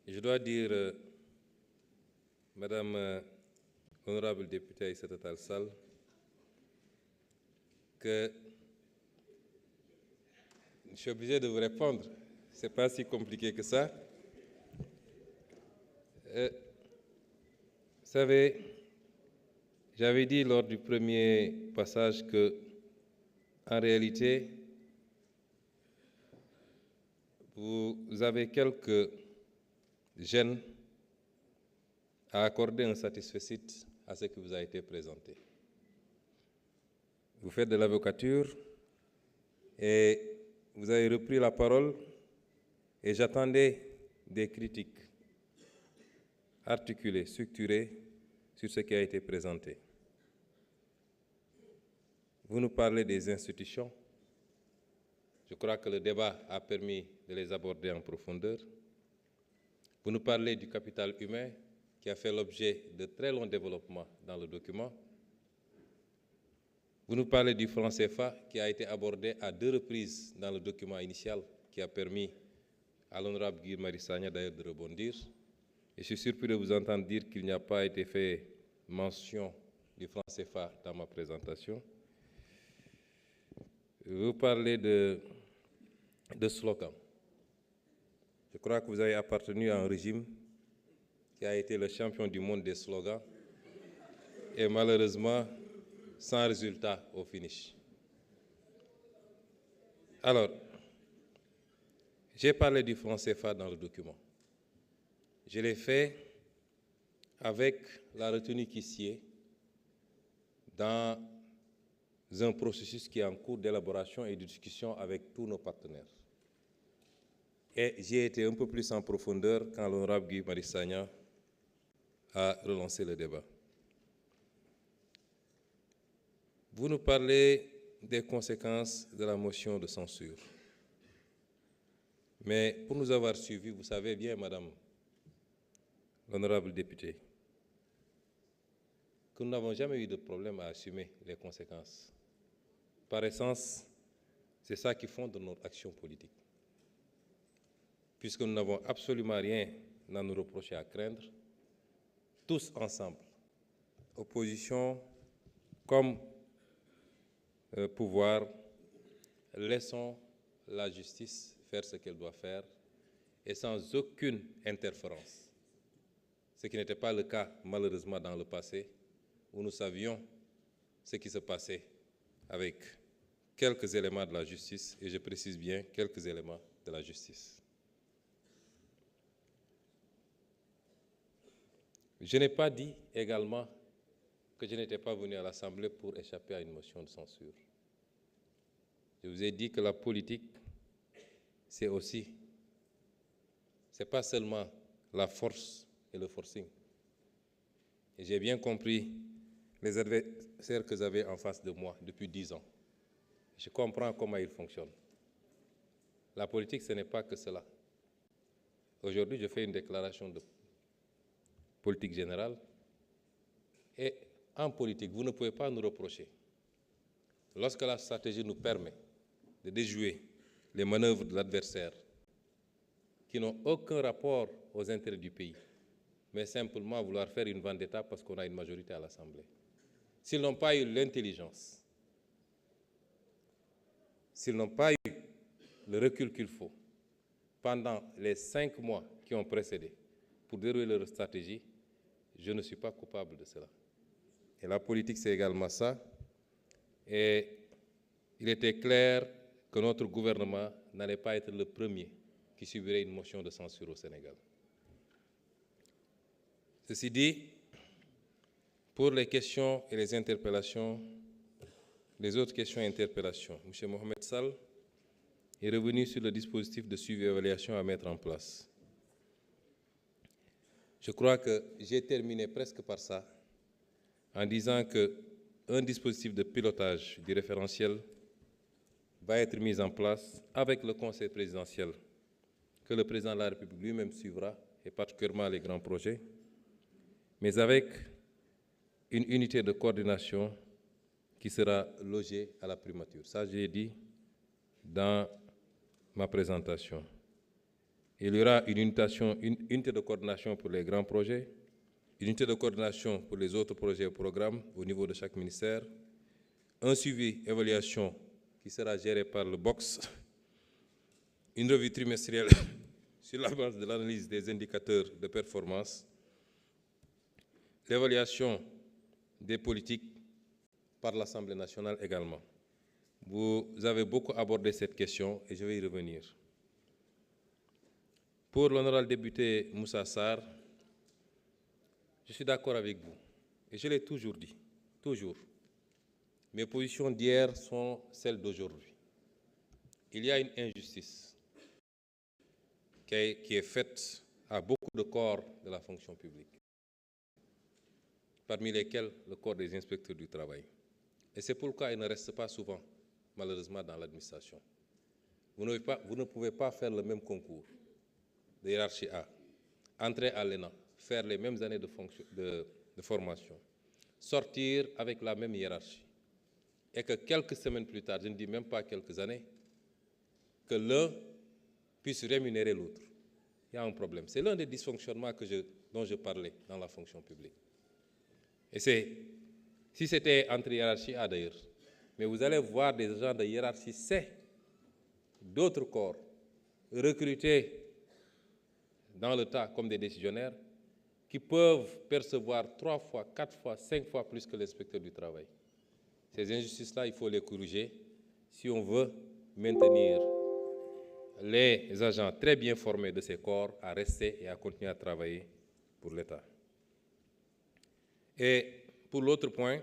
Je dois dire, Madame honorable députée Aïssata Tall Sall, que je suis obligé de vous répondre. Ce n'est pas si compliqué que ça. Vous savez, j'avais dit lors du premier passage que, en réalité, vous avez quelques gênes à accorder un satisfecit à ce qui vous a été présenté. Vous faites de l'avocature et vous avez repris la parole et j'attendais des critiques articulées, structurées sur ce qui a été présenté. Vous nous parlez des institutions. Je crois que le débat a permis de les aborder en profondeur. Vous nous parlez du capital humain qui a fait l'objet de très longs développements dans le document. Vous nous parlez du franc CFA qui a été abordé à 2 reprises dans le document initial qui a permis à l'honorable Guy Marius Sagna d'ailleurs de rebondir. Et je suis surpris de vous entendre dire qu'il n'y a pas été fait mention du franc CFA dans ma présentation. Vous parlez de slogans. Je crois que vous avez appartenu à un régime qui a été le champion du monde des slogans et malheureusement sans résultat au finish. Alors, j'ai parlé du franc CFA dans le document. Je l'ai fait avec la retenue qui sied dans un processus qui est en cours d'élaboration et de discussion avec tous nos partenaires. Et j'ai été un peu plus en profondeur quand l'honorable Guy Marius Sagna a relancé le débat. Vous nous parlez des conséquences de la motion de censure. Mais pour nous avoir suivis, vous savez bien, Madame l'honorable députée, que nous n'avons jamais eu de problème à assumer les conséquences. Par essence, c'est ça qui fonde notre action politique. Puisque nous n'avons absolument rien à nous reprocher, à craindre, tous ensemble, opposition comme pouvoir, laissons la justice faire ce qu'elle doit faire et sans aucune interférence. Ce qui n'était pas le cas malheureusement dans le passé, où nous savions ce qui se passait avec quelques éléments de la justice, et je précise bien quelques éléments de la justice. Je n'ai pas dit également que je n'étais pas venu à l'Assemblée pour échapper à une motion de censure. Je vous ai dit que la politique, c'est aussi, c'est pas seulement la force et le forcing. Et j'ai bien compris les adversaires que j'avais en face de moi depuis 10 ans. Je comprends comment ils fonctionnent. La politique, ce n'est pas que cela. Aujourd'hui, je fais une déclaration de politique générale. Et en politique, vous ne pouvez pas nous reprocher, lorsque la stratégie nous permet de déjouer les manœuvres de l'adversaire qui n'ont aucun rapport aux intérêts du pays, mais simplement vouloir faire une vendetta parce qu'on a une majorité à l'Assemblée. S'ils n'ont pas eu l'intelligence, s'ils n'ont pas eu le recul qu'il faut pendant les 5 mois qui ont précédé pour dérouler leur stratégie, je ne suis pas coupable de cela. Et la politique, c'est également ça. Et il était clair que notre gouvernement n'allait pas être le premier qui subirait une motion de censure au Sénégal. Ceci dit, pour les questions et les interpellations, les autres questions et interpellations, M. Mohamed Sall est revenu sur le dispositif de suivi et évaluation à mettre en place. Je crois que j'ai terminé presque par ça, en disant qu'un dispositif de pilotage du référentiel va être mis en place avec le Conseil présidentiel, que le président de la République lui-même suivra, et particulièrement les grands projets, mais avec une unité de coordination qui sera logée à la primature. Ça, j'ai dit dans ma présentation. Il y aura une unité de coordination pour les grands projets, une unité de coordination pour les autres projets et programmes au niveau de chaque ministère, un suivi évaluation qui sera géré par le BOX, une revue trimestrielle sur la base de l'analyse des indicateurs de performance, l'évaluation des politiques par l'Assemblée nationale également. Vous avez beaucoup abordé cette question et je vais y revenir. Pour l'honorable député Moussa Sarr, je suis d'accord avec vous et je l'ai toujours dit, toujours. Mes positions d'hier sont celles d'aujourd'hui. Il y a une injustice qui est faite à beaucoup de corps de la fonction publique, parmi lesquels le corps des inspecteurs du travail. Et c'est pourquoi il ne reste pas souvent, malheureusement, dans l'administration. Vous ne pouvez pas faire le même concours de hiérarchie A, entrer à l'ENA, faire les mêmes années de formation, sortir avec la même hiérarchie, et que quelques semaines plus tard, je ne dis même pas quelques années, que l'un puisse rémunérer l'autre. Il y a un problème. C'est l'un des dysfonctionnements dont je parlais dans la fonction publique. Et si c'était entre hiérarchie A d'ailleurs, mais vous allez voir des agents de hiérarchie C, d'autres corps, recrutés dans le tas comme des décisionnaires, qui peuvent percevoir 3 fois, 4 fois, 5 fois plus que l'inspecteur du travail. Ces injustices-là, il faut les corriger si on veut maintenir les agents très bien formés de ces corps à rester et à continuer à travailler pour l'État. Et pour l'autre point,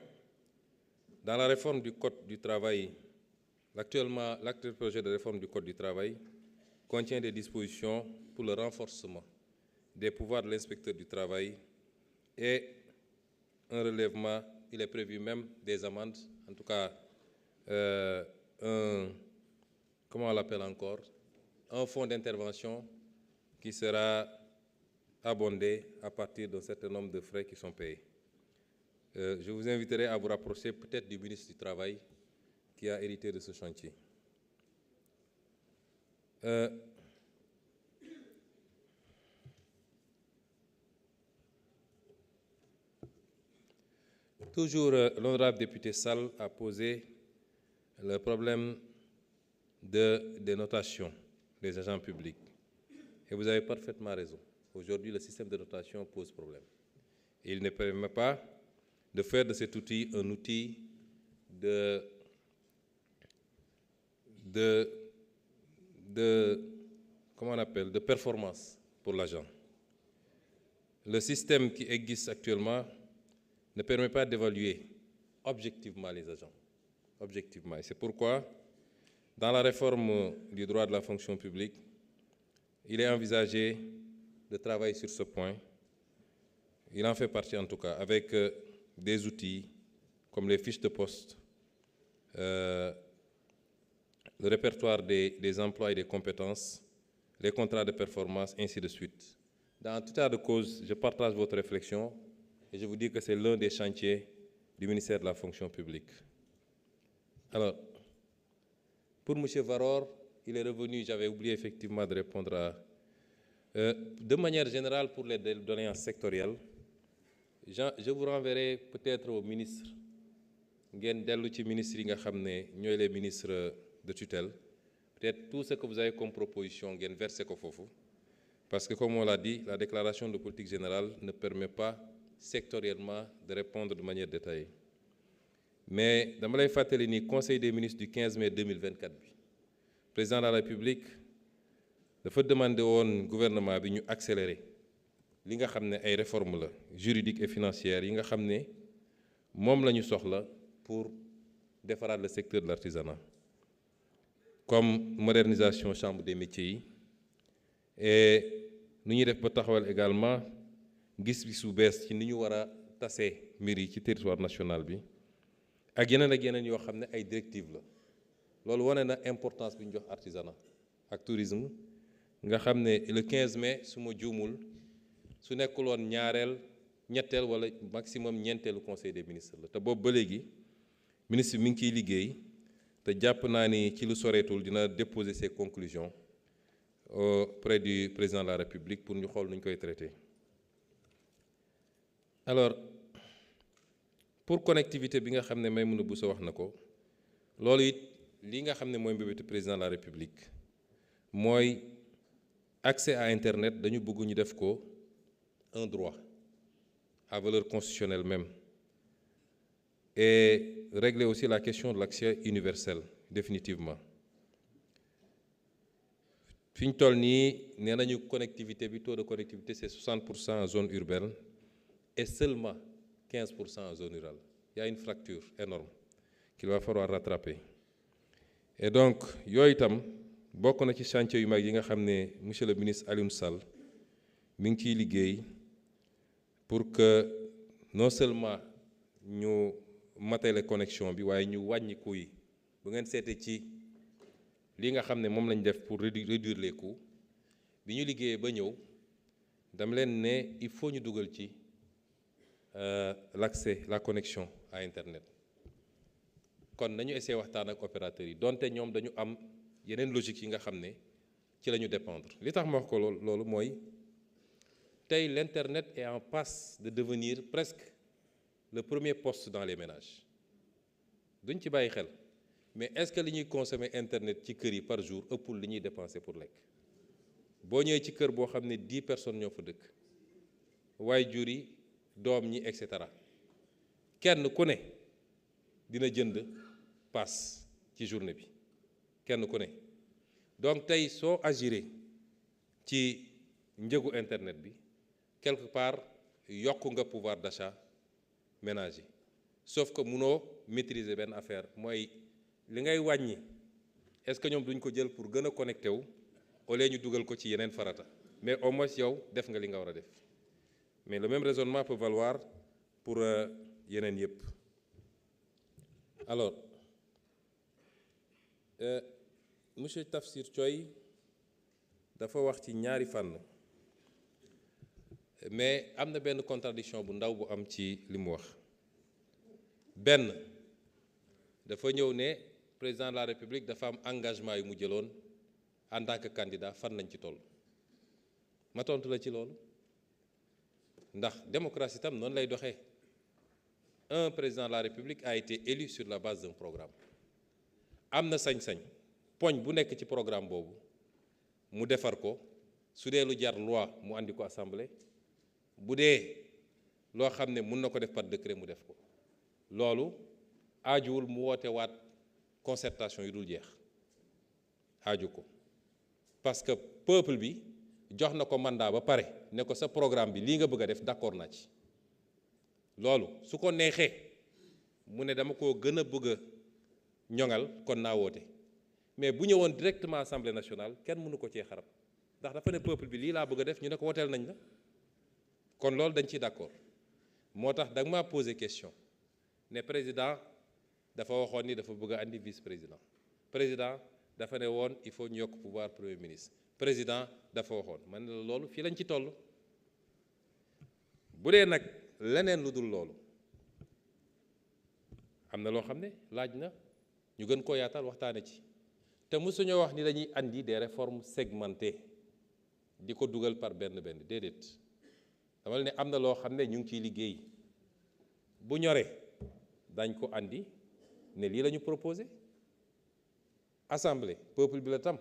dans la réforme du Code du travail, l'actuel projet de réforme du Code du travail contient des dispositions pour le renforcement des pouvoirs de l'inspecteur du travail et un relèvement, il est prévu même des amendes, en tout cas, comment on l'appelle encore, un fonds d'intervention qui sera abondé à partir d'un certain nombre de frais qui sont payés. Je vous inviterai à vous rapprocher peut-être du ministre du Travail qui a hérité de ce chantier. Toujours, l'honorable député Sall a posé le problème des notations des agents publics. Et vous avez parfaitement raison. Aujourd'hui, le système de notation pose problème. Et il ne permet pas de faire de cet outil un outil comment on appelle, de performance pour l'agent. Le système qui existe actuellement ne permet pas d'évaluer objectivement les agents. Objectivement. Et c'est pourquoi, dans la réforme du droit de la fonction publique, il est envisagé de travailler sur ce point. Il en fait partie en tout cas, avec des outils comme les fiches de poste, le répertoire des emplois et des compétences, les contrats de performance, ainsi de suite. Dans tout état de cause, je partage votre réflexion et je vous dis que c'est l'un des chantiers du ministère de la fonction publique. Alors, pour M. Varor, il est revenu, j'avais oublié effectivement de répondre à... de manière générale, pour les doléances sectorielles, je vous renverrai peut-être au ministre. Ngeen dellu ci ministre yi nga xam ne ñooy les ministres de tutelle. Peut-être tout ce que vous avez comme proposition, ngeen versez ko foofu. Parce que comme on l'a dit, la déclaration de politique générale ne permet pas sectoriellement de répondre de manière détaillée. Mais dama lay fàttali ni conseil des ministres du 15 mai 2024 bi président de la République dafa demandé woon gouvernement bi ñu accélérer li nga xam ne ay réformes la juridiques et financières yi nga xam ne moom la ñu soxla pour defaraat le secteur de l'artisanat comme modernisation chambre des métiers yi et nu ñuy def ba taxawal également gis-gisu bees ci ni ñu war a tasee mbir yi ci territoire national bi ak yeneen yoo xam ne ay directives la loolu wane na importance bi ñu jox artisanat ak tourisme nga xam ne le 15 mai su ma juumul su nekkul woon ñetteel wala maximum ñeenteelu conseil des ministres la te boobu ba léegi ministre bi mi ngi ciy liggéey te jàpp naa ni ci lu soreetul dina déposer ses conclusions auprès du président de la République pour ñu xool nu ñu koy traité. Alors pour connectivité bi nga xam ne Maïmouna Bousso wax na ko loolu it li nga xam ne mooy mbébétu président de la République mooy accès à Internet dañu bëgg ñu def ko un droit à valeur constitutionnelle même et régler aussi la question de l'accès universel définitivement. fi ñu toll nii nee nañu connectivité bi taux de connectivité c'est 60% en zone urbaine et seulement 15% en zone rurale. Il y a une fracture énorme qu'il va falloir rattraper. Et donc yooyu itam bokk na ci chantier yu mag yi nga xam ne monsieur le ministre Alioune Sall mi ngi ciy liggéey pour que non seulement ñu matale connexion bi waaye ñu wàññi coûts yi. bu ngeen seetee ci li nga xam ne moom lañ def pour réduire les coûts bi ñu liggéeyee ba ñëw dama leen ne il faut ñu dugal ci l'accès la connexion à Internet. kon nañu essayer waxtaan ak opérateurs yi donte ñoom dañu am yeneen logique yi nga xam ne ci la ñu dépendre. li tax ma wax ko loolu mooy tey l'Internet est en passe de devenir presque le premier poste dans les ménages duñ ci bàyyi xel. mais est-ce que li ñuy consommer Internet ci kër yi par jour ëppul li ñuy dépenser pour lekk boo ñëwee ci kër boo xam ne 10 personnes ñoo fa dëkk waaye jur yi doom ñi et cetera kenn ku ne dina jënd pass ci journée bi kenn ku ne. donc tey soo agiré ci njëgu Internet bi quelque part yokk nga pouvoir d'achat ménager sauf que munoo maîtriser benn affaire mooy. li ngay wàññi est-ce que ñoom duñ ko jël pour gën a connecté wu au lieu ñu dugal ko ci yeneen farata mais au moins yow def nga li nga war a def mais le même raisonnement peut valoir pour yeneen yëpp. alors monsieur Tafsir Thioye dafa wax ci ñaari fànn mais am na benn contradiction bu ndaw bu am ci li mu wax. benn dafa ñëw ne président de la République dafa am engagement yu mu jëloon en tant que candidat fan lañ ci toll ma tontu la ci loolu ndax démocratie tam noonu lay doxee. un président de la République a été élu sur la base d'un programme am na sañ-sañ poñ bu nekk ci programme boobu mu defar ko su dee lu jar loi mu andi ko assemblée bu dee loo xam ne mun na ko def par décret mu def ko loolu aajuwul mu woote waat concertation yu dul jeex aaju ko parce que peuple bi jox na ko mandat ba pare ne ko sa programme bi lii nga bëgg a def d'accord naa ci loolu su ko neexee mu ne dama koo gën a bëgg a ñoŋal kon naa woote mais bu ñëwoon directement assemblée nationale kenn mënu ko cee xarab ndax dafa ne peuple bi lii laa bëgg a def ñu ne ko wooteel nañ la kon loolu dañ ciy d'accord moo tax da nga maa posé question ne président dafa waxoon ni dafa bëgg a andi vice-président président dafa ne woon il faut ñu yokk pouvoir premier ministre président dafa waxoon man la loolu fii lañ ci toll bu dee nag leneen lu dul loolu am na loo xam ne laaj na ñu gën koo yaatal waxtaane ci te mësuñoo wax ni dañuy andi des réformes segmentées di ko dugal par benn déedéet dama ne am na loo xam ne ñu ngi ciy liggéey bu ñoree dañ ko andi ne lii la ñu proposé assemblée peuple bi la tam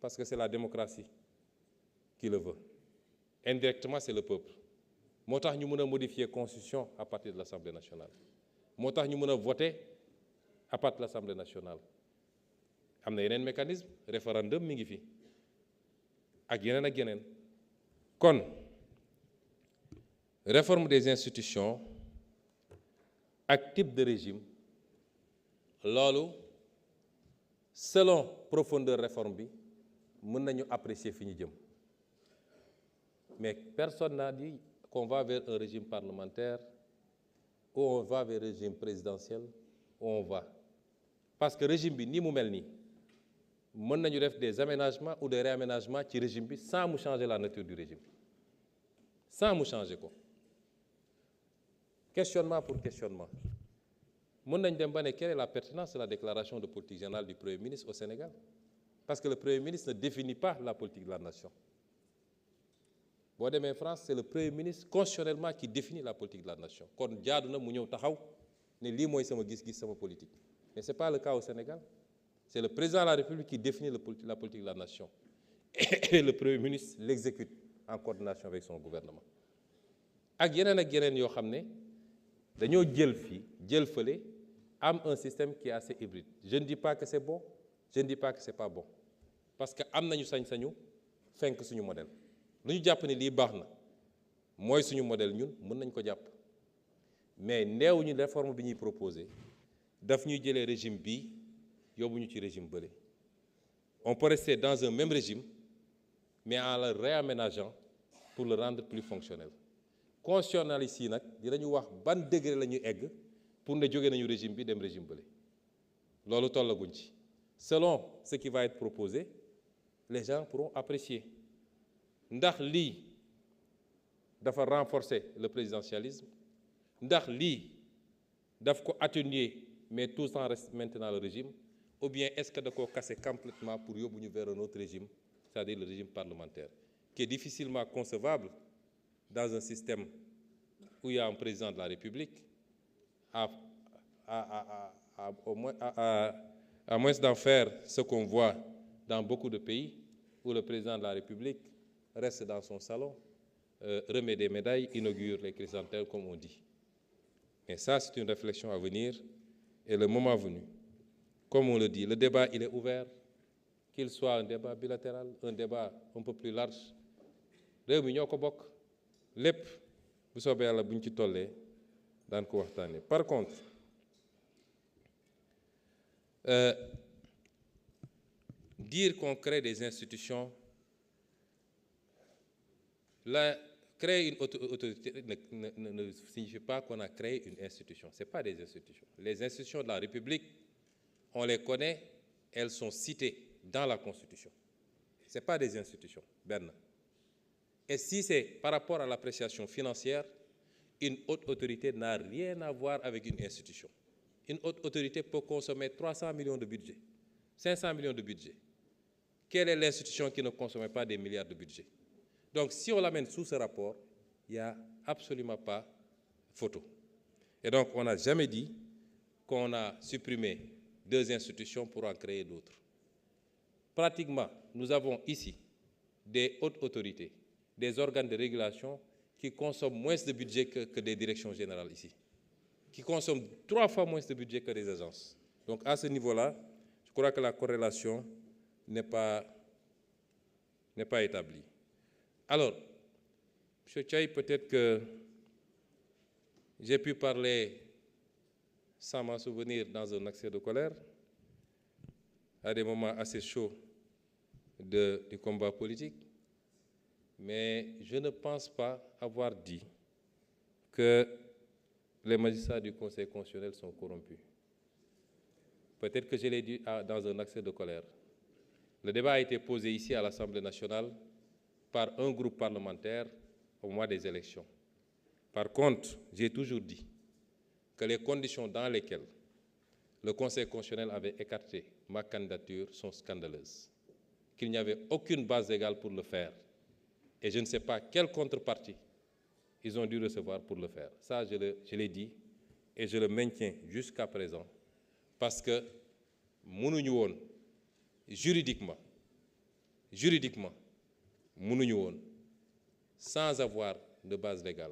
parce que c'est la démocratie qui le veut indirectement c'est le peuple moo tax ñu mën a modifier constitution à partir de l'Assemblée nationale moo tax ñu mën a voter à partir de l'Assemblée nationale am na yeneen mécanisme référendum mi ngi fi ak yeneen kon réforme des institutions ak type de régime loolu selon profondeur réforme bi mën nañu apprécier fi ñu jëm mais personne n'a dit qu'on va vers un régime parlementaire ou on va vers un régime présidentiel où on va parce que régime bi ni mu mel nii mën nañu def des aménagements ou des réaménagements ci régime bi sans mu changer la nature du régime sans mu changer ko questionnement pour questionnement mën nañ dem ba ne quelle est la pertinence de la déclaration de politique générale du Premier ministre au Sénégal Parce que le Premier ministre ne définit pas la politique de la nation. Boo demee France, c'est le Premier ministre constitutionnellement qui définit la politique de la nation. Kon jaadu na mu ñëw taxaw ne lii mooy sama gis-gis sama politique. Mais ce n'est pas le cas au Sénégal. C'est le président de la République qui définit la politique de la nation. Et le Premier ministre l'exécute en coordination avec son gouvernement. ak yeneen yoo xam ne dañoo jël fii jël fële am un système qui est assez hybride. Je ne dis pas que c'est bon, je ne dis pas que c'est pas bon. Parce que am nañu sañ-sañu fenk suñu modèle. lu ñu jàpp ne lii baax na mooy suñu modèle ñun mën nañ ko jàpp. Mais neew ñu réforme bi ñuy proposé daf ñuy jëlee régime bii yóbbu ñu ci régime bële. On peut rester dans un même régime mais en le réaménageant pour le rendre plus fonctionnel. Constitutionnalistes yi nag dinañu wax ban degré la ñuy egg pour ne jóge nañu régime bi dem régime bële. Loolu tollaguñ ci. Selon ce qui va être proposé, les gens pourront apprécier. Ndax lii dafa renforcer le présidentialisme, ndax lii daf ko atténuer mais tout ça reste maintenant le régime, ou bien est-ce que da koo casser complètement pour yóbbu ñu vers un autre régime, c'est-à-dire le régime parlementaire, qui est difficilement concevable dans un système où il y a un président de la République, à moins d'en faire ce qu'on voit dans beaucoup de pays, où le président de la République reste dans son salon, remet des médailles, inaugure les chrysanthèmes, comme on dit. Mais ça, c'est une réflexion à venir, et le moment venu, comme on le dit, le débat, il est ouvert, qu'il soit un débat bilatéral, un débat un peu plus large. Réew mi ñoo ko bokk lépp bu soobee Yàlla bu ñu ci tollee daan ko waxtaanee. Par contre, dire qu'on crée des institutions, créer une autorité ne signifie pas qu'on a créé une institution. Ce n'est pas des institutions. Les institutions de la République, on les connaît, elles sont citées dans la Constitution. Ce n'est pas des institutions. Ben. Et si c'est par rapport à l'appréciation financière, une haute autorité n'a rien à voir avec une institution. Une haute autorité peut consommer 300 millions de budget, 500 millions de budget. Quelle est l'institution qui ne consomme pas des milliards de budget? Donc, si on l'amène sous ce rapport, il n'y a absolument pas photo. Et donc, on n'a jamais dit qu'on a supprimé 2 institutions pour en créer d'autres. Pratiquement, nous avons ici des hautes autorités, des organes de régulation qui consomment moins de budget que des directions générales ici, qui consomment 3 fois moins de budget que des agences. Donc, à ce niveau-là, je crois que la corrélation n'est pas établie. Alors, M. Tchaï, peut-être que j'ai pu parler sans m'en souvenir dans un accès de colère, à des moments assez chauds du combat politique, mais je ne pense pas avoir dit que les magistrats du Conseil constitutionnel sont corrompus. Peut-être que je l'ai dit dans un accès de colère. Le débat a été posé ici à l'Assemblée nationale par un groupe parlementaire au mois des élections. Par contre, j'ai toujours dit que les conditions dans lesquelles le Conseil constitutionnel avait écarté ma candidature sont scandaleuses, qu'il n'y avait aucune base légale pour le faire. Et je ne sais pas quelle contrepartie ils ont dû recevoir pour le faire. Ça, je l'ai dit et je le maintiens jusqu'à présent parce que mënuñu woon juridiquement, mënuñu woon sans avoir de base légale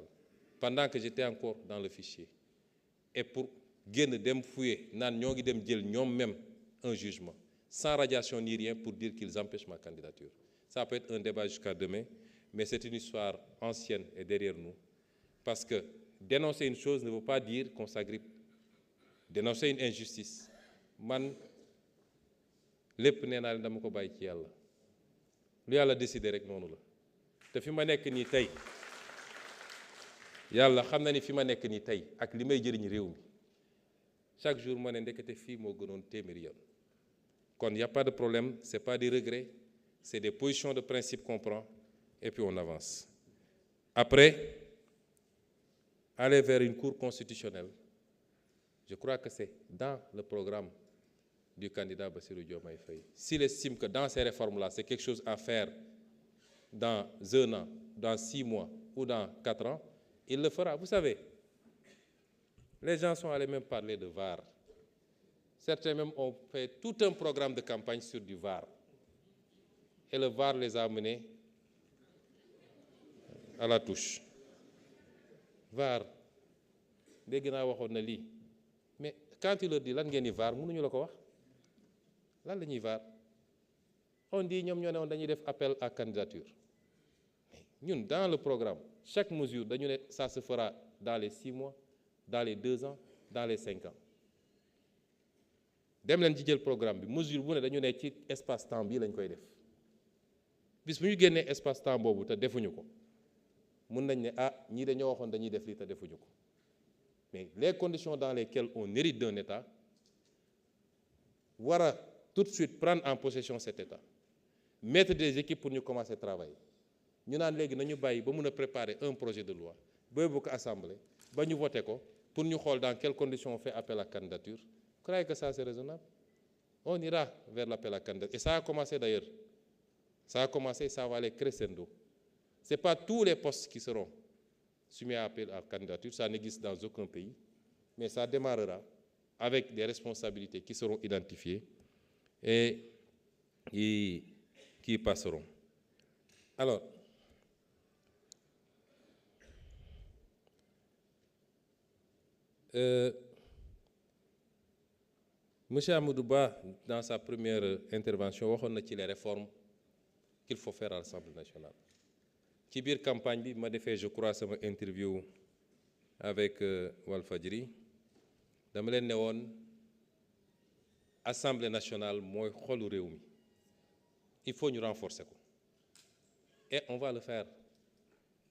pendant que j'étais encore dans le fichier et pour génn dem fouiller naan ñoo ngi dem jël ñoom même un jugement sans radiation ni rien pour dire qu'ils empêchent ma candidature. Ça peut être un débat jusqu'à demain, mais c'est une histoire ancienne et derrière nous parce que dénoncer une chose ne veut pas dire qu'on s'agrippe. Dénoncer une injustice man lépp nee naa leen dama ko bàyyi ci yàlla lu yàlla décidé rek noonu la te fi ma nekk nii tey yàlla xam na ni fi ma nekk nii tey ak li may jëriñ réew mi chaque jour ma ne ndekete fii moo gënoon téeméeri yoon kon y a pas de problème, c'est pas des regrets, c'est des positions de principe qu'on prend et puis on avance. Après, aller vers une cour constitutionnelle, je crois que c'est dans le programme du candidat Bassirou Diomaye Faye. S'il estime que dans ces réformes-là, c'est quelque chose à faire dans 1 an, dans 6 mois ou dans 4 ans, il le fera. Vous savez, les gens sont allés même parler de VAR. Certains même ont fait tout un programme de campagne sur du VAR. Et le VAR les a menés à la touche. VAR, dégg naa waxoon na lii mais quand tu leur dis lan ngeen di VAR mënuñu la ko wax lan la ñuy VAR. On dit ñoom ñoo ne woon dañuy def appel à candidature. Ñun dans le programme chaque mesure dañu ne ça se fera dans les 6 mois, dans les 2 ans, dans les 5 ans. Dem leen ci jël programme bi mesure bu ne dañu ne ci espace temps bii lañ koy def bis bu ñu génnee espace temps boobu te defuñu ko mun nañ ne ah ñii dañoo waxoon dañuy def lii te defuñu ko. Mais les conditions dans lesquelles on hérite d'un État war a tout de suite prendre en possession cet État, mettre des équipes pour ñu commencer travailler. Ñu naan léegi nañu bàyyi ba mun a préparer un projet de loi ba yóbbu ko assemblée ba ñu voté ko pour ñu xool dans quelles conditions on fait appel à candidature. Vous croyez que ça c'est raisonnable? On ira vers l'appel à candidature. Et ça a commencé d'ailleurs. Ça a commencé, ça va aller crescendo. Ce n'est pas tous les postes qui seront soumis à appel à candidature, ça n'existe dans aucun pays, mais ça démarrera avec des responsabilités qui seront identifiées et qui passeront. Alors, Monsieur Amadou Ba, dans sa première intervention, waxoon na ci les réformes qu'il faut faire à l'Assemblée nationale. Ci biir campagne bi ma defee je crois sama interview avec Walfadjri dama leen ne woon Assemblée nationale mooy xolu réew mi il faut ñu renforcer ko et on va le faire.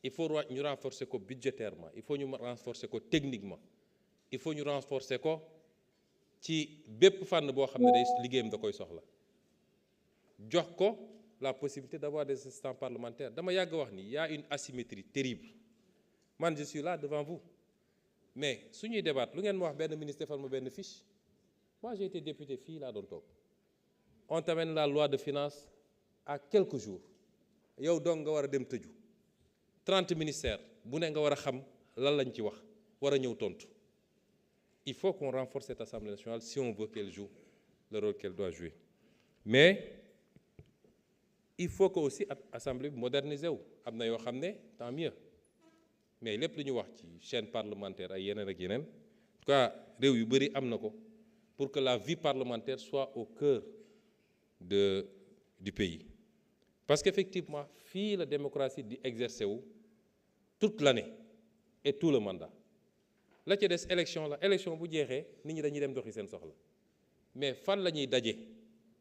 Il faut ñu renforcer ko budgétairement, il faut ñu renforcer ko techniquement, il faut ñu renforcer ko ci bépp fànn boo xam ne day liggéeyam da koy soxla jox ko la possibilité d'avoir des assistants parlementaires. Dama yàgg wax ni y a une asymétrie terrible. Man je suis là devant vous mais suñuy débat lu ngeen ma wax benn ministre defal ma benn fiche. Moi j'ai été député fii laa doon toog on t'amène la loi de finances à quelques jours yow donc nga war a dem tëju 30 ministères bu ne nga war a xam lan lañ ci wax war a ñëw tontu. Il faut qu'on renforce cette Assemblée nationale si on veut qu'elle joue le rôle qu'elle doit jouer. Mais il faut que aussi Assemblée bi moderniser wu am na yoo xam ne tant mieux mais lépp lu ñu wax ci chaîne parlementaire ay yeneen ak yeneen en tout cas réew yu bëri am na ko pour que la vie parlementaire soit au cœur du pays. Parce qu'effectivement fii la démocratie di exercer wu toute l'année et tout le mandat. La ci des élection la élection bu jeexee nit ñi dañuy dem doxi seen soxla mais fan la ñuy daje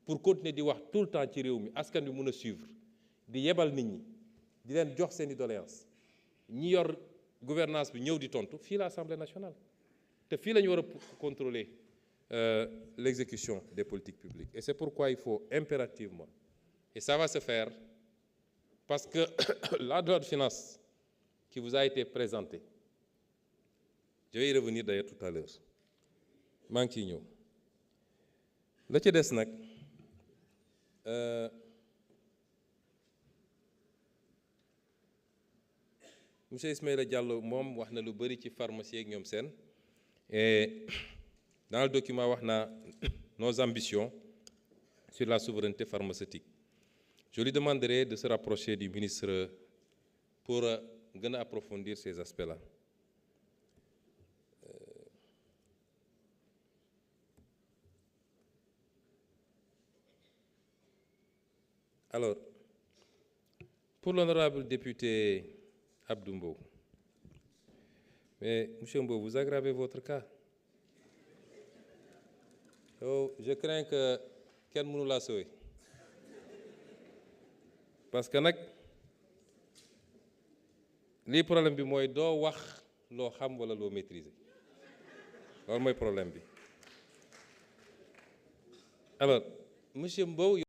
pour continuer di wax tout le temps ci réew mi askan bi mun a suivre di yebal nit ñi di leen jox seen i doléance ñi yor gouvernance bi ñëw di tontu fii la Assemblée nationale te fii la ñu war a contrôler l'exécution des politiques publiques. Et c'est pourquoi il faut impérativement, et ça va se faire parce que la loi de finances qui vous a été présentée, je vais y revenir d'ailleurs tout à l'heure maa ngi ciy ñëw la ci des nag monsieur Ismaïla Diallo moom wax na lu bëri ci pharmacie ak ñoom seen et dans le document wax naa nos ambitions sur la souveraineté pharmaceutique. Je lui demanderai de se rapprocher du ministre pour gën a approfondir ces aspects-là. Alors, pour l'honorable député Abdou Mbow, mais monsieur Mbow, vous aggravez votre cas. Oh, je crains que kenn mënu laa sauver parce que nag lii problème bi mooy doo wax loo xam walla loo maîtriser loolu mooy problème bi. Alors monsieur Mbow